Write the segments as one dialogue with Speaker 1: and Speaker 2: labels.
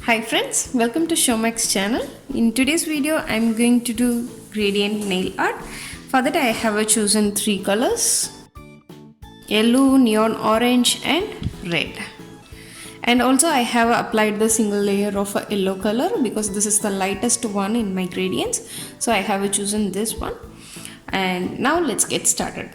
Speaker 1: Hi friends, welcome to Shomax channel. In today's video, I'm going to do gradient nail art. For that, I have chosen three colors: yellow, neon orange, and red. And also, I have applied the single layer of a yellow color because this is the lightest one in my gradients. So I have chosen this one. And now let's get started.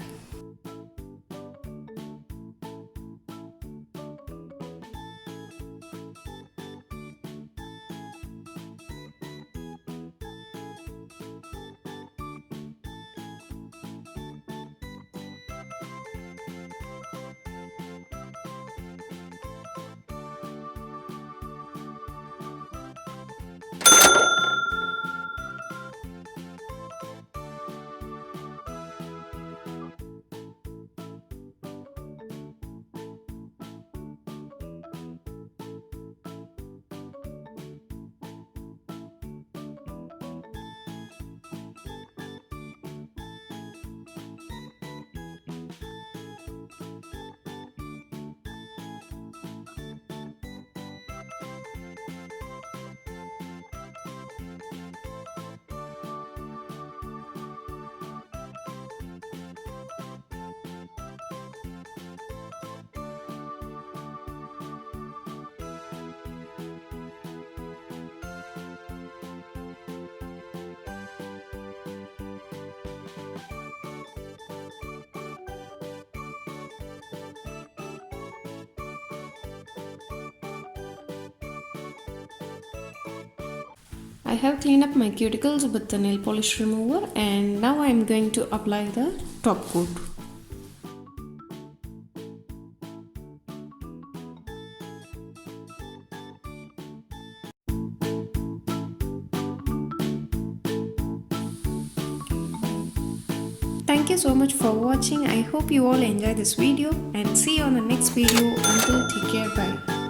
Speaker 1: I have cleaned up my cuticles with the nail polish remover, and now I am going to apply the top coat. Thank you so much for watching. I hope you all enjoy this video and see you on the next video. Until take care, bye.